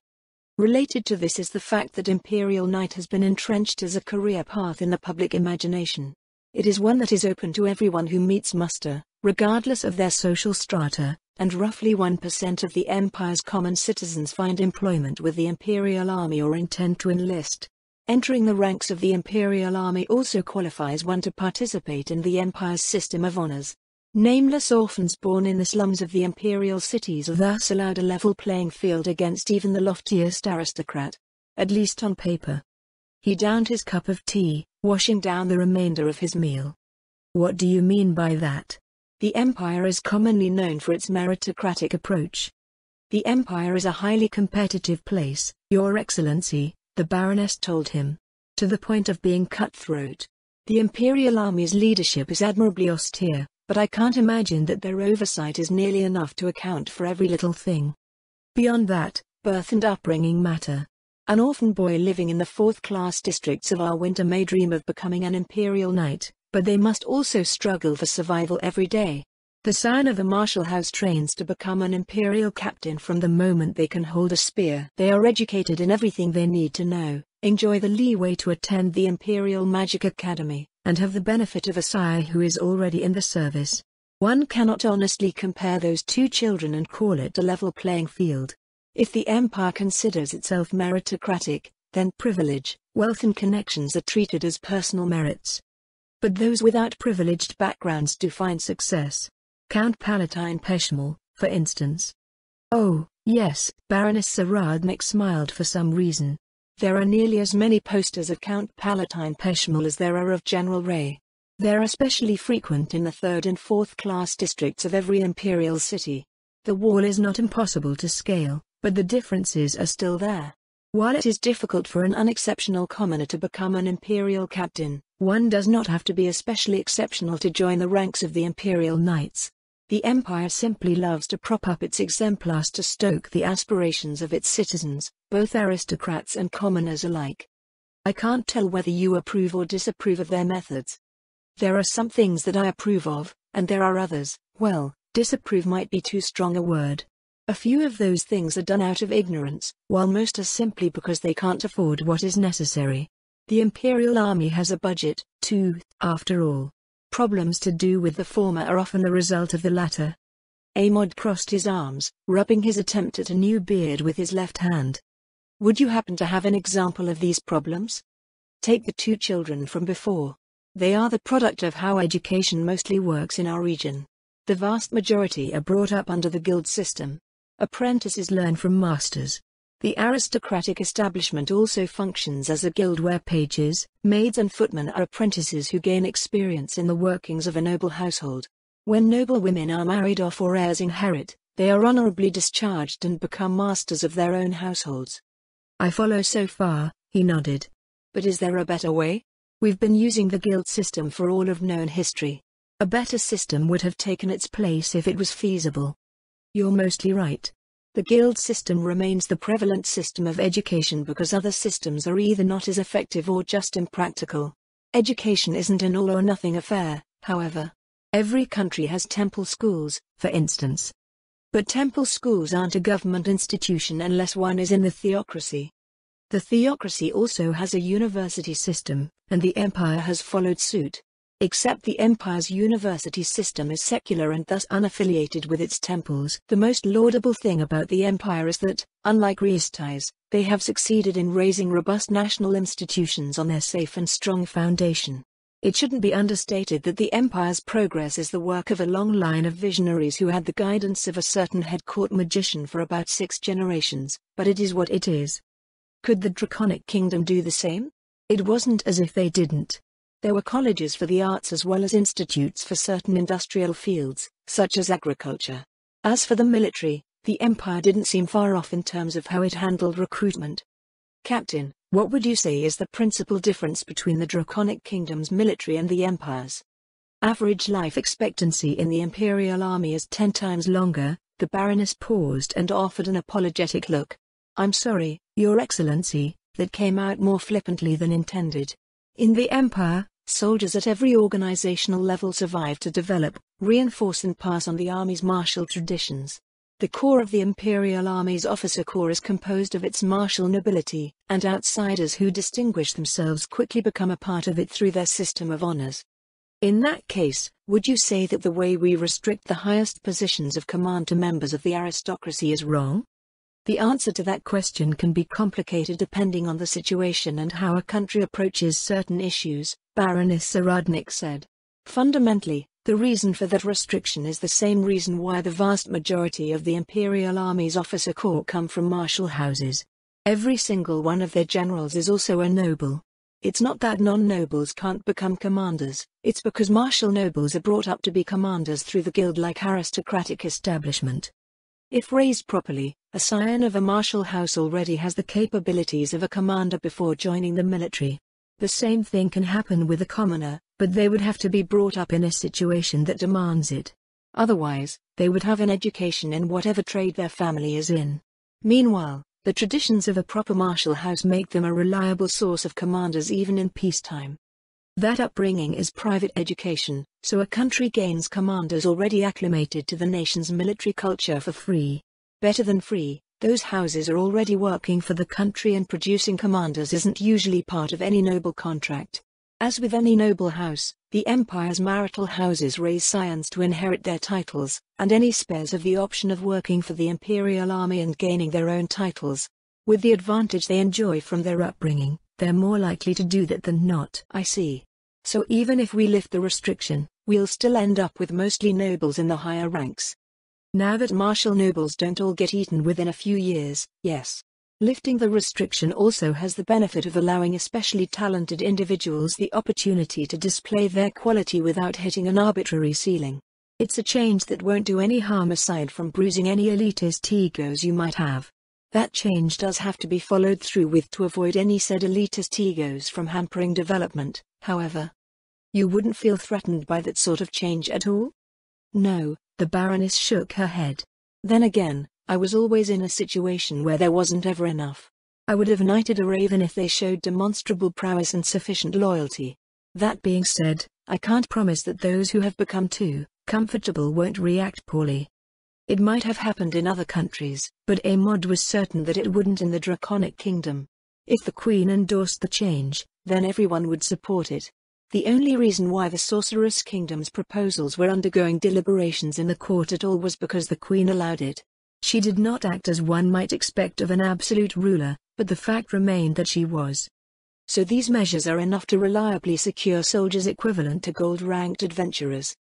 Related to this is the fact that Imperial Knight has been entrenched as a career path in the public imagination. It is one that is open to everyone who meets muster, regardless of their social strata, and roughly 1% of the Empire's common citizens find employment with the Imperial Army or intend to enlist. Entering the ranks of the Imperial Army also qualifies one to participate in the Empire's system of honors. Nameless orphans born in the slums of the imperial cities are thus allowed a level playing field against even the loftiest aristocrat. At least on paper. He downed his cup of tea, washing down the remainder of his meal. "What do you mean by that?" "The Empire is commonly known for its meritocratic approach." "The Empire is a highly competitive place, Your Excellency," the Baroness told him. "To the point of being cutthroat. The Imperial Army's leadership is admirably austere, but I can't imagine that their oversight is nearly enough to account for every little thing. Beyond that, birth and upbringing matter. An orphan boy living in the fourth-class districts of our winter may dream of becoming an Imperial Knight, but they must also struggle for survival every day. The scion of a martial house trains to become an Imperial captain from the moment they can hold a spear. They are educated in everything they need to know, enjoy the leeway to attend the Imperial Magic Academy, and have the benefit of a sire who is already in the service. One cannot honestly compare those two children and call it a level playing field. If the Empire considers itself meritocratic, then privilege, wealth and connections are treated as personal merits. But those without privileged backgrounds do find success. Count Palatine Peshmal, for instance." "Oh, yes," Baroness Saradnik smiled for some reason. "There are nearly as many posters of Count Palatine Peshmal as there are of General Ray. They're especially frequent in the third and fourth class districts of every imperial city. The wall is not impossible to scale, but the differences are still there. While it is difficult for an unexceptional commoner to become an imperial captain, one does not have to be especially exceptional to join the ranks of the Imperial Knights. The Empire simply loves to prop up its exemplars to stoke the aspirations of its citizens, both aristocrats and commoners alike. I can't tell whether you approve or disapprove of their methods. There are some things that I approve of, and there are others, well, disapprove might be too strong a word. A few of those things are done out of ignorance, while most are simply because they can't afford what is necessary. The Imperial Army has a budget, too, after all. Problems to do with the former are often the result of the latter. Amod crossed his arms, rubbing his attempt at a new beard with his left hand. Would you happen to have an example of these problems? Take the two children from before. They are the product of how education mostly works in our region. The vast majority are brought up under the guild system. Apprentices learn from masters. The aristocratic establishment also functions as a guild where pages, maids and footmen are apprentices who gain experience in the workings of a noble household. When noble women are married off or heirs inherit, they are honorably discharged and become masters of their own households. I follow so far, he nodded. But is there a better way? We've been using the guild system for all of known history. A better system would have taken its place if it was feasible. You're mostly right. The guild system remains the prevalent system of education because other systems are either not as effective or just impractical. Education isn't an all-or-nothing affair, however. Every country has temple schools, for instance. But temple schools aren't a government institution unless one is in the theocracy. The theocracy also has a university system, and the empire has followed suit. Except the empire's university system is secular and thus unaffiliated with its temples. The most laudable thing about the empire is that, unlike Reistides, they have succeeded in raising robust national institutions on their safe and strong foundation. It shouldn't be understated that the empire's progress is the work of a long line of visionaries who had the guidance of a certain head court magician for about 6 generations, but it is what it is. Could the Draconic Kingdom do the same? It wasn't as if they didn't. There were colleges for the arts as well as institutes for certain industrial fields, such as agriculture. As for the military, the Empire didn't seem far off in terms of how it handled recruitment. Captain, what would you say is the principal difference between the Draconic Kingdom's military and the Empire's? Average life expectancy in the Imperial Army is 10 times longer. The Baroness paused and offered an apologetic look. I'm sorry, Your Excellency, that came out more flippantly than intended. In the Empire, soldiers at every organizational level survive to develop, reinforce and pass on the Army's martial traditions. The core of the Imperial Army's officer corps is composed of its martial nobility, and outsiders who distinguish themselves quickly become a part of it through their system of honors. In that case, would you say that the way we restrict the highest positions of command to members of the aristocracy is wrong? The answer to that question can be complicated depending on the situation and how a country approaches certain issues, Baroness Saradnik said. Fundamentally, the reason for that restriction is the same reason why the vast majority of the Imperial Army's officer corps come from martial houses. Every single one of their generals is also a noble. It's not that non-nobles can't become commanders, it's because martial nobles are brought up to be commanders through the guild-like aristocratic establishment. If raised properly, a scion of a martial house already has the capabilities of a commander before joining the military. The same thing can happen with a commoner, but they would have to be brought up in a situation that demands it. Otherwise, they would have an education in whatever trade their family is in. Meanwhile, the traditions of a proper martial house make them a reliable source of commanders even in peacetime. That upbringing is private education, so a country gains commanders already acclimated to the nation's military culture for free. Better than free, those houses are already working for the country, and producing commanders isn't usually part of any noble contract. As with any noble house, the Empire's marital houses raise scions to inherit their titles, and any spares have the option of working for the Imperial Army and gaining their own titles. With the advantage they enjoy from their upbringing, they're more likely to do that than not. I see. So even if we lift the restriction, we'll still end up with mostly nobles in the higher ranks. Now that martial nobles don't all get eaten within a few years, yes. Lifting the restriction also has the benefit of allowing especially talented individuals the opportunity to display their quality without hitting an arbitrary ceiling. It's a change that won't do any harm aside from bruising any elitist egos you might have. That change does have to be followed through with to avoid any said elitist egos from hampering development, however. You wouldn't feel threatened by that sort of change at all? No, the Baroness shook her head. Then again, I was always in a situation where there wasn't ever enough. I would have knighted a raven if they showed demonstrable prowess and sufficient loyalty. That being said, I can't promise that those who have become too comfortable won't react poorly. It might have happened in other countries, but Amod was certain that it wouldn't in the Draconic Kingdom. If the Queen endorsed the change, then everyone would support it. The only reason why the Sorceress Kingdom's proposals were undergoing deliberations in the court at all was because the Queen allowed it. She did not act as one might expect of an absolute ruler, but the fact remained that she was. So these measures are enough to reliably secure soldiers equivalent to gold-ranked adventurers.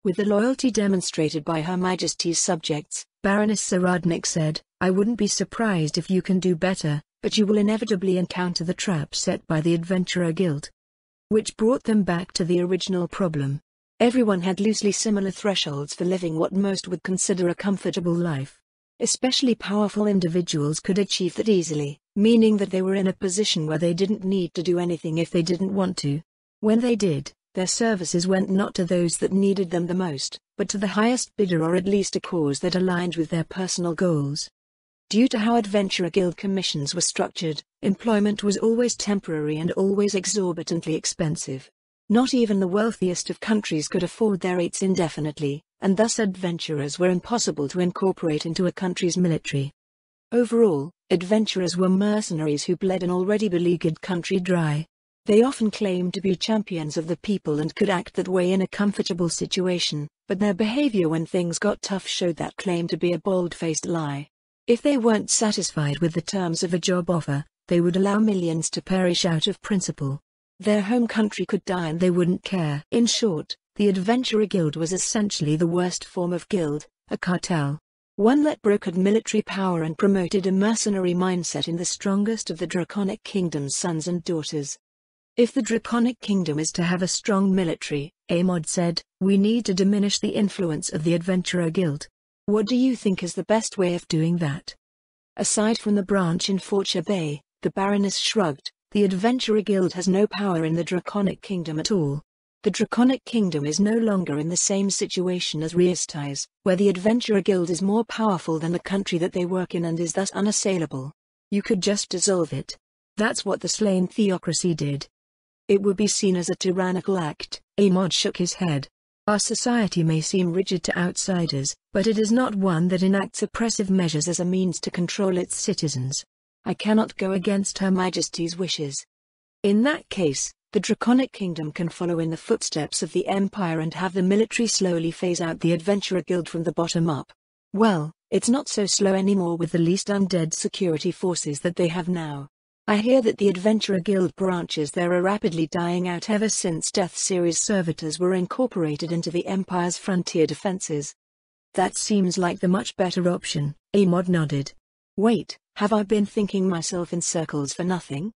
With the loyalty demonstrated by Her Majesty's subjects, Baroness Saradnik said, "I wouldn't be surprised if you can do better, but you will inevitably encounter the trap set by the Adventurer Guild." Which brought them back to the original problem. Everyone had loosely similar thresholds for living what most would consider a comfortable life. Especially powerful individuals could achieve that easily, meaning that they were in a position where they didn't need to do anything if they didn't want to. When they did, their services went not to those that needed them the most, but to the highest bidder or at least a cause that aligned with their personal goals. Due to how Adventurer Guild commissions were structured, employment was always temporary and always exorbitantly expensive. Not even the wealthiest of countries could afford their rates indefinitely, and thus adventurers were impossible to incorporate into a country's military. Overall, adventurers were mercenaries who bled an already beleaguered country dry. They often claimed to be champions of the people and could act that way in a comfortable situation, but their behavior when things got tough showed that claim to be a bold-faced lie. If they weren't satisfied with the terms of a job offer, they would allow millions to perish out of principle. Their home country could die and they wouldn't care. In short, the Adventurer Guild was essentially the worst form of guild, a cartel. One that brokered military power and promoted a mercenary mindset in the strongest of the Draconic Kingdom's sons and daughters. If the Draconic Kingdom is to have a strong military, Amod said, we need to diminish the influence of the Adventurer Guild. What do you think is the best way of doing that? Aside from the branch in Fortune Bay, the Baroness shrugged, the Adventurer Guild has no power in the Draconic Kingdom at all. The Draconic Kingdom is no longer in the same situation as Riestais, where the Adventurer Guild is more powerful than the country that they work in and is thus unassailable. You could just dissolve it. That's what the slain theocracy did. It would be seen as a tyrannical act. Amod shook his head. Our society may seem rigid to outsiders, but it is not one that enacts oppressive measures as a means to control its citizens. I cannot go against Her Majesty's wishes. In that case, the Draconic Kingdom can follow in the footsteps of the Empire and have the military slowly phase out the Adventurer Guild from the bottom up. Well, it's not so slow anymore with the least undead security forces that they have now. I hear that the Adventurer Guild branches there are rapidly dying out ever since Death Series servitors were incorporated into the Empire's frontier defenses. That seems like the much better option, Amod nodded. Wait, have I been thinking myself in circles for nothing?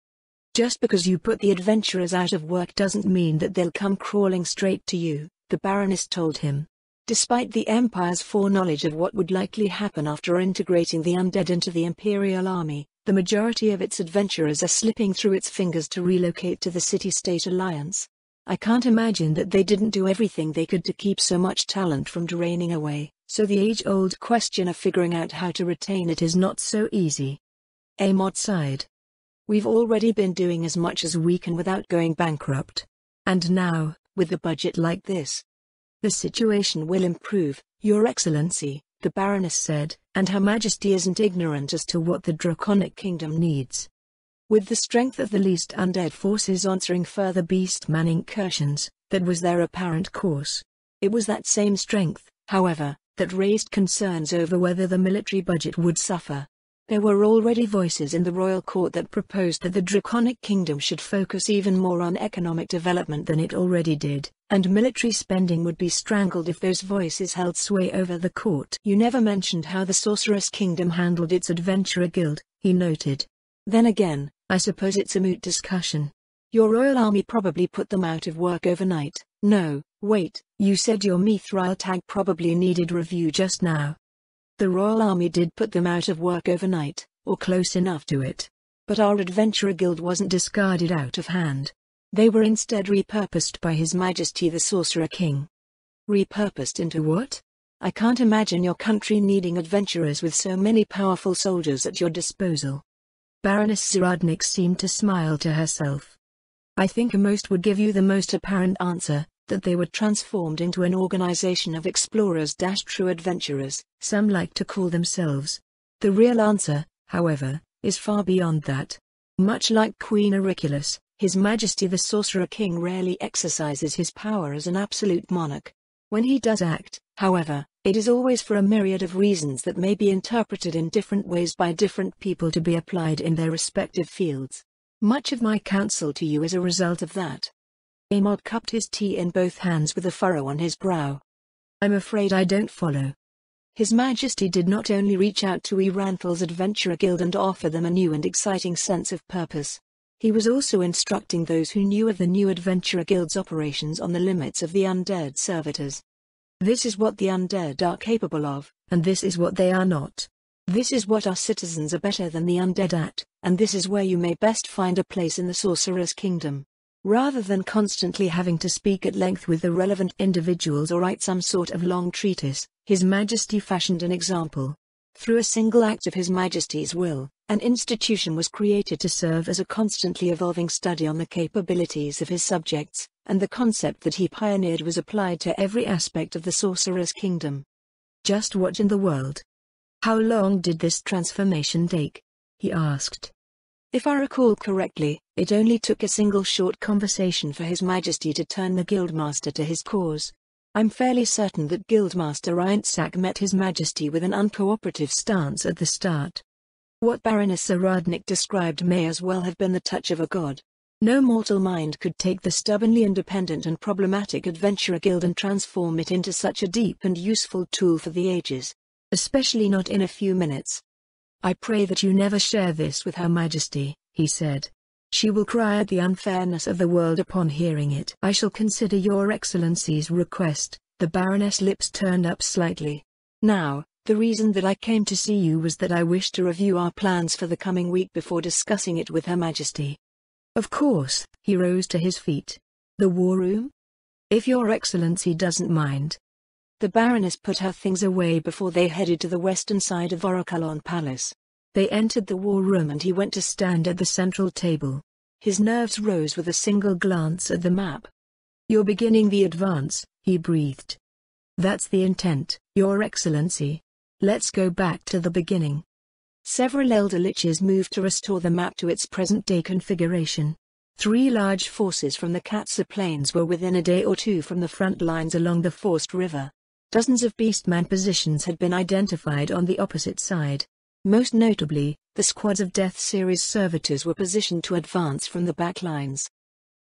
Just because you put the adventurers out of work doesn't mean that they'll come crawling straight to you, the Baroness told him. Despite the Empire's foreknowledge of what would likely happen after integrating the undead into the Imperial Army, the majority of its adventurers are slipping through its fingers to relocate to the City-State Alliance. I can't imagine that they didn't do everything they could to keep so much talent from draining away, so the age-old question of figuring out how to retain it is not so easy. Amod sighed. We've already been doing as much as we can without going bankrupt. And now, with a budget like this, the situation will improve, Your Excellency, the Baroness said, and Her Majesty isn't ignorant as to what the Draconic Kingdom needs. With the strength of the least undead forces answering further beastman incursions, that was their apparent course. It was that same strength, however, that raised concerns over whether the military budget would suffer. There were already voices in the royal court that proposed that the Draconic Kingdom should focus even more on economic development than it already did, and military spending would be strangled if those voices held sway over the court. You never mentioned how the Sorceress Kingdom handled its Adventurer Guild, he noted. Then again, I suppose it's a moot discussion. Your royal army probably put them out of work overnight. No, wait, you said your Mithril tag probably needed review just now. The Royal Army did put them out of work overnight, or close enough to it. But our Adventurer Guild wasn't discarded out of hand. They were instead repurposed by His Majesty the Sorcerer King. Repurposed into what? I can't imagine your country needing adventurers with so many powerful soldiers at your disposal. Baroness Zaradnik seemed to smile to herself. I think most would give you the most apparent answer, that they were transformed into an organization of explorers-true adventurers, some like to call themselves. The real answer, however, is far beyond that. Much like Queen Auriculus, His Majesty the Sorcerer King rarely exercises his power as an absolute monarch. When he does act, however, it is always for a myriad of reasons that may be interpreted in different ways by different people to be applied in their respective fields. Much of my counsel to you is a result of that. Amod cupped his tea in both hands with a furrow on his brow. I'm afraid I don't follow. His Majesty did not only reach out to Eranthal's Adventurer Guild and offer them a new and exciting sense of purpose. He was also instructing those who knew of the new Adventurer Guild's operations on the limits of the undead servitors. This is what the undead are capable of, and this is what they are not. This is what our citizens are better than the undead at, and this is where you may best find a place in the Sorcerer's Kingdom. Rather than constantly having to speak at length with the relevant individuals or write some sort of long treatise, His Majesty fashioned an example. Through a single act of His Majesty's will, an institution was created to serve as a constantly evolving study on the capabilities of his subjects, and the concept that he pioneered was applied to every aspect of the Sorcerer's Kingdom. Just what in the world? How long did this transformation take? He asked. If I recall correctly, it only took a single short conversation for His Majesty to turn the Guildmaster to his cause. I'm fairly certain that Guildmaster Reinsack met His Majesty with an uncooperative stance at the start. What Baroness Saradnik described may as well have been the touch of a god. No mortal mind could take the stubbornly independent and problematic Adventurer Guild and transform it into such a deep and useful tool for the ages. Especially not in a few minutes. I pray that you never share this with Her Majesty, he said. She will cry at the unfairness of the world upon hearing it. I shall consider Your Excellency's request. The Baroness' lips turned up slightly. Now, the reason that I came to see you was that I wished to review our plans for the coming week before discussing it with Her Majesty. Of course, he rose to his feet. The war room? If Your Excellency doesn't mind. The Baroness put her things away before they headed to the western side of Orokalon Palace. They entered the war room and he went to stand at the central table. His nerves rose with a single glance at the map. You're beginning the advance, he breathed. That's the intent, Your Excellency. Let's go back to the beginning. Several elder liches moved to restore the map to its present-day configuration. 3 large forces from the Katsa Plains were within a day or two from the front lines along the Forced River. Dozens of Beastman positions had been identified on the opposite side. Most notably, the squads of Death Series servitors were positioned to advance from the back lines.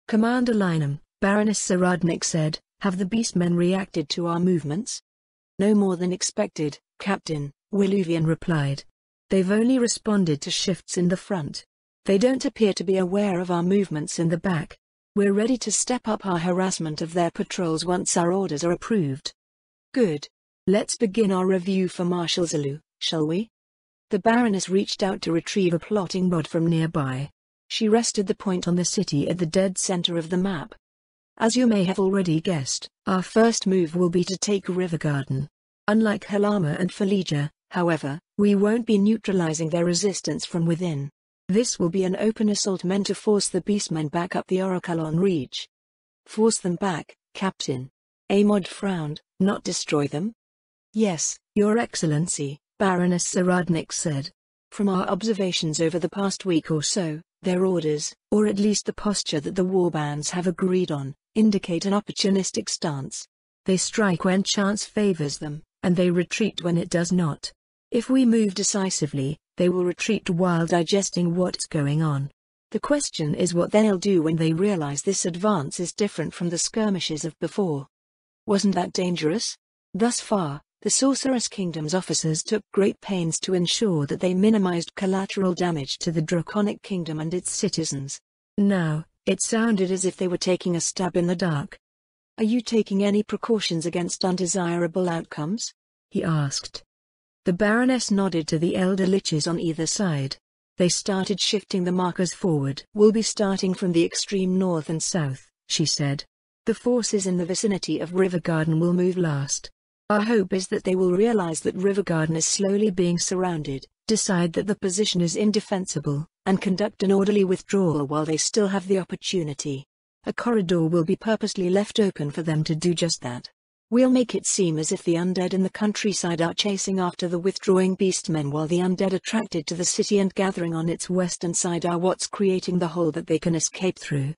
Commander Lynham, Baroness Saradnik said, have the Beastmen reacted to our movements? No more than expected, Captain, Wiluvian replied. They've only responded to shifts in the front. They don't appear to be aware of our movements in the back. We're ready to step up our harassment of their patrols once our orders are approved. Good. Let's begin our review for Marshal Zulu, shall we? The Baroness reached out to retrieve a plotting rod from nearby. She rested the point on the city at the dead center of the map. As you may have already guessed, our first move will be to take Rivergarden. Unlike Halama and Fallujah, however, we won't be neutralizing their resistance from within. This will be an open assault meant to force the Beastmen back up the Orokalon Reach. Force them back, Captain. Amod frowned, not destroy them? Yes, Your Excellency, Baroness Saradnik said. From our observations over the past week or so, their orders, or at least the posture that the warbands have agreed on, indicate an opportunistic stance. They strike when chance favors them, and they retreat when it does not. If we move decisively, they will retreat while digesting what's going on. The question is what they'll do when they realize this advance is different from the skirmishes of before. Wasn't that dangerous? Thus far, the Sorcerer's Kingdom's officers took great pains to ensure that they minimized collateral damage to the Draconic Kingdom and its citizens. Now, it sounded as if they were taking a stab in the dark. Are you taking any precautions against undesirable outcomes? He asked. The Baroness nodded to the elder liches on either side. They started shifting the markers forward. We'll be starting from the extreme north and south, she said. The forces in the vicinity of Rivergarden will move last. Our hope is that they will realize that Rivergarden is slowly being surrounded, decide that the position is indefensible, and conduct an orderly withdrawal while they still have the opportunity. A corridor will be purposely left open for them to do just that. We'll make it seem as if the undead in the countryside are chasing after the withdrawing beastmen, while the undead attracted to the city and gathering on its western side are what's creating the hole that they can escape through.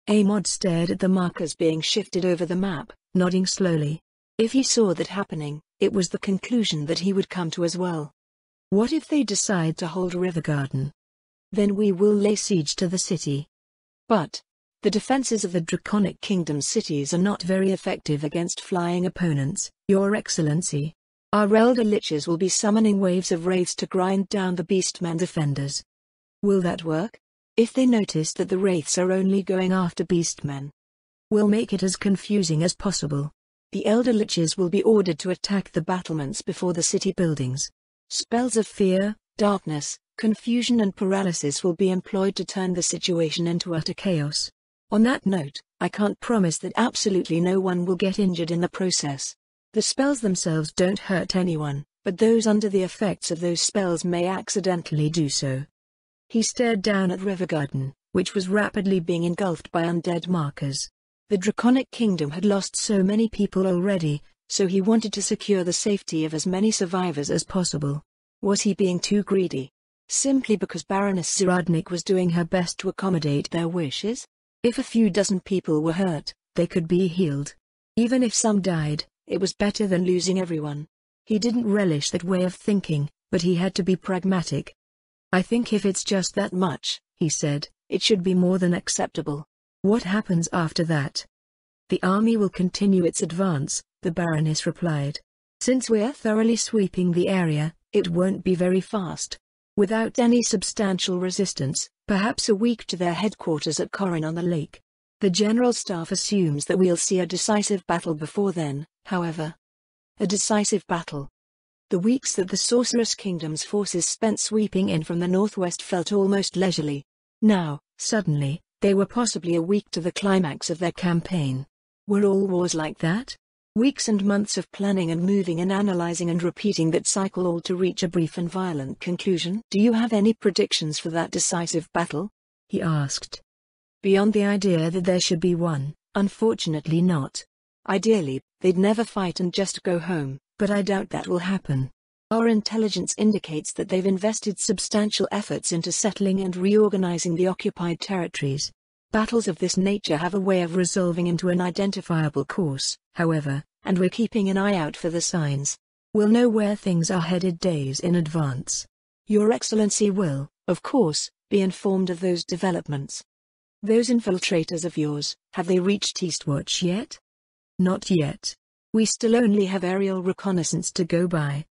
Amod stared at the markers being shifted over the map, nodding slowly. If he saw that happening, it was the conclusion that he would come to as well. What if they decide to hold Rivergarden? Then we will lay siege to the city. But the defenses of the Draconic Kingdom's cities are not very effective against flying opponents, Your Excellency. Our Elder Liches will be summoning waves of wraiths to grind down the Beastman defenders. Will that work? If they notice that the wraiths are only going after beastmen, we'll make it as confusing as possible. The Elder Liches will be ordered to attack the battlements before the city buildings. Spells of fear, darkness, confusion and paralysis will be employed to turn the situation into utter chaos. On that note, I can't promise that absolutely no one will get injured in the process. The spells themselves don't hurt anyone, but those under the effects of those spells may accidentally do so. He stared down at Rivergarden, which was rapidly being engulfed by undead markers. The Draconic Kingdom had lost so many people already, so he wanted to secure the safety of as many survivors as possible. Was he being too greedy? Simply because Baroness Zaradnik was doing her best to accommodate their wishes? If a few dozen people were hurt, they could be healed. Even if some died, it was better than losing everyone. He didn't relish that way of thinking, but he had to be pragmatic. I think if it's just that much, he said, it should be more than acceptable. What happens after that? The army will continue its advance, the Baroness replied. Since we're thoroughly sweeping the area, it won't be very fast. Without any substantial resistance, perhaps a week to their headquarters at Corrin on the lake. The General Staff assumes that we'll see a decisive battle before then, however. A decisive battle. The weeks that the Sorceress Kingdom's forces spent sweeping in from the northwest felt almost leisurely. Now, suddenly, they were possibly a week to the climax of their campaign. Were all wars like that? Weeks and months of planning and moving and analyzing and repeating that cycle, all to reach a brief and violent conclusion. Do you have any predictions for that decisive battle? He asked. Beyond the idea that there should be one, unfortunately not. Ideally, they'd never fight and just go home, but I doubt that will happen. Our intelligence indicates that they've invested substantial efforts into settling and reorganizing the occupied territories. Battles of this nature have a way of resolving into an identifiable course, however, and we're keeping an eye out for the signs. We'll know where things are headed days in advance. Your Excellency will, of course, be informed of those developments. Those infiltrators of yours, have they reached Eastwatch yet? Not yet. We still only have aerial reconnaissance to go by.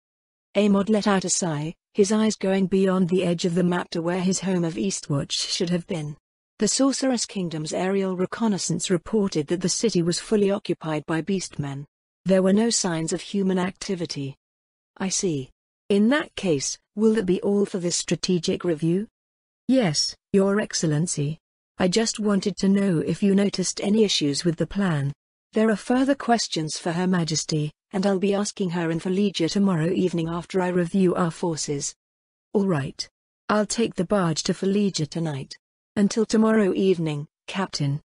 Amod let out a sigh, his eyes going beyond the edge of the map to where his home of Eastwatch should have been. The Sorceress Kingdom's aerial reconnaissance reported that the city was fully occupied by beastmen. There were no signs of human activity. I see. In that case, will that be all for this strategic review? Yes, Your Excellency. I just wanted to know if you noticed any issues with the plan. There are further questions for Her Majesty, and I'll be asking her in Fallujah tomorrow evening after I review our forces. All right. I'll take the barge to Fallujah tonight. Until tomorrow evening, Captain.